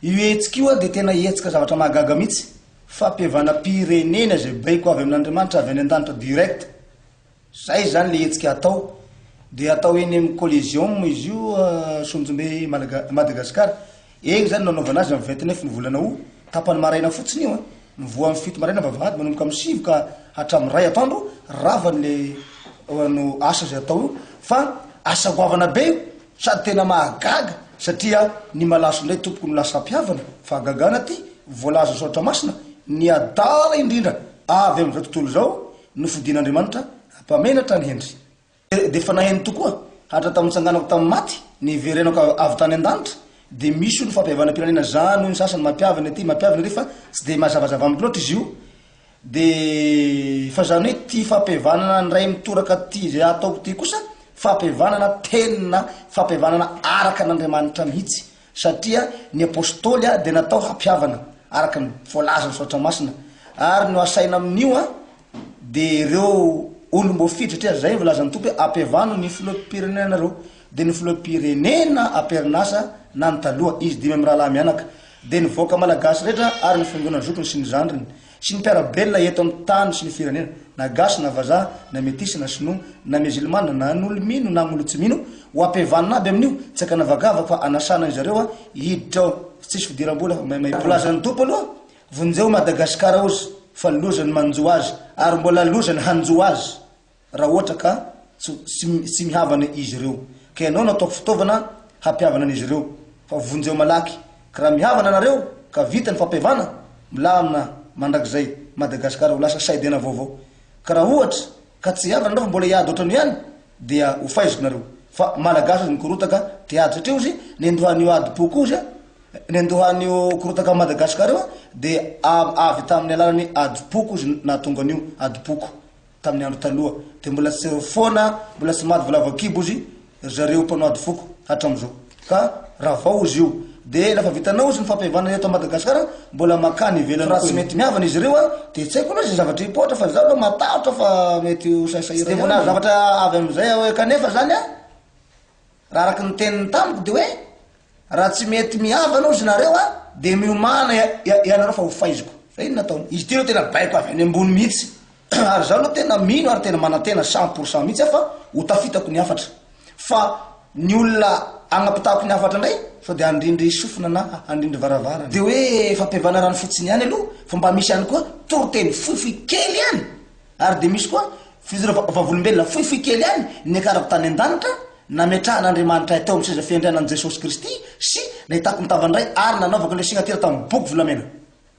io etsika de tena etsika zavatra mahagaga mihitsy fampiavana pirenena zay baiko avy amin'Andriamanitra avy any an-danitra direct zay zany le etsika atao de atao eny amin'ny collision izy io Sonjombe Madagasikara egny zany nanaovana azy amin'ny 29 ny volana août tapany maraina fotsiny io mivoa amin'ny 7 maraina vavahady manomboka amin'ny 7 ka hatramin'ny 2 atoandro ravany le no asa zay atao io fa asa goavana be io sady tena mahagaga satria ny malaso ndray tompoko ny lasa ampiavana fa gagana ty voalaza sotra masina ny adala indrindra avy amin'izao tontolo zao nofidin'Andriamanitra apamenatra ny hendry de fa naheny tokoa hatra tamin'ny tsanganako tamin'ny maty ny verenako avy tany an-danitra de misy ny fampiavana pirenena zany ny sasany mampiavana aty mampiavana fa tsy de mazavazava amiko loatra izy io de fa zany hoe ty fampiavanana ny ray mitoraka ty zay ataoko ty kosa fampiavanana tena fampiavanana araka n'Andriamanitra mihitsy satria ny apôstoly de natao hampiavana araka ny voalaza ny sotra masina ary no asaina amin'io de reo olo mbo fidry satria zay volazan'ny tompo ampiavano ny filoham-pirenena nareo de ny filoham-pirenena ampiarinasa na ny taloha izy dimy amin'ny rahalahy mianaka de ny voaka malagasy rehetra ary ny fiangonana zokiny sy ny zandriny sy ny mpiarabelona eto amin'ny tany sy ny firenena na gasy na vazaha na metisy na sinoa na musulmane na n'olo mino na n'olo tsy mino ho ampiavanina aby amin'io tsy aka navagava fa anasana ny zareo hiditra ao tsisy fidiram-bola volazan'ny tompo aloha vonjeo Madagasikara ozy fa lozany manjo azy ary mbola lozany hanjo azy raha ohatra ka tsy mihavana izy ireo ka ianao nataoko fitaovana hampiavana an'izy ireo fa vonjeo malaky ka raha mihavana nareo ka vita ny fampiavana milamina mandrakizay Madagasikara ho lasa saidena vaovao ka raha ohatra ka tsy havana nareo fa mbola hiady ohatrany ihany dia ho faiziko nareo fa malagasy ny korotaka tiady satria ozy ny andohan'io adi-poko ozy ny andohan'io korotaka Madagasikara io de avy tamin'ny alalany adi-poko ozy nahatonga an'io adi-poko tamin'ny andro taloha de mbola tsy foana mbola tsy mady volavakibo ozy zareo mpanao adi-foko hatram'izao ka raha vao ozy io de lafa vitanao ozy ny fampiavana eto Madagasikara mbola makany ivelany raha tsy mety miavana izy ireo de tsy haiko aloha zay zavatra ipotra fa zaho aloha matahotra fa mety ho saisahira de vonazy zavatra avy amin'izay hoe kanefa zany raha araky ny tenin'ny tamiko de hoe raha tsy mety miavana ozy nareo de miomana ianareo fa ho faiziko fa ino nataony izy ty reo tena baiko avy any ambony mihitsy ary zaho aloha tena mino ary tena manantena 100% mihitsy fa ho tafitako ny afatra fa ny olona agnapitako ny afatra ndray so de andrindry sofina na andrindry varavara de hoe fampiavana rano fotsiny ihany aloha fa mba misy ihany koa toroteny foifoy kely ihany ary de misy koa fizira vavolombelona foifoy kely ihany ny akarako tany an-danitra nametrahan'Andriamanitra tao amin'ny seza fiandrianan'i Jesosy Kristy sy nahitako mitavandray ary nanaovako le signature tamin'ny boky volamena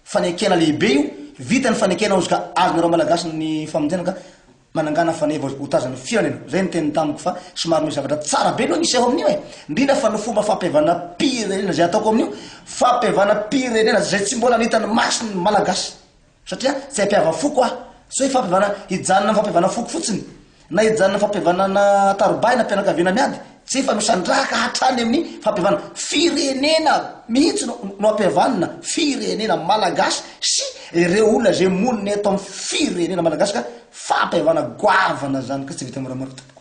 fanekena lehibe io vita ny fanekena ozy ka azonareo malagasy ny famonjena ka manangana faneva hotazany firenena zay ny teny tamiko fa somary misy zavatra tsara be aloha niseho amin'io indrindra fa no fomba fampiavana pirenena zay ataoko amin'io fampiavana pirenena zay tsy mbola nitany masiny malagasy satria tsy hampiava foko tsy hoe fampiavana hijanona fampiavana foko fotsiny na hijanona fampiavana na tarobahy na mpianakaviana miady tsy fa misandraka hatrany amin'ny fampiavana firenena mihitsy no ampiavanina firenena malagasy sy ireo olona zay monina eto amin'ny firenena malagasy ka fampiavana goavana zany ka tsy vita moramora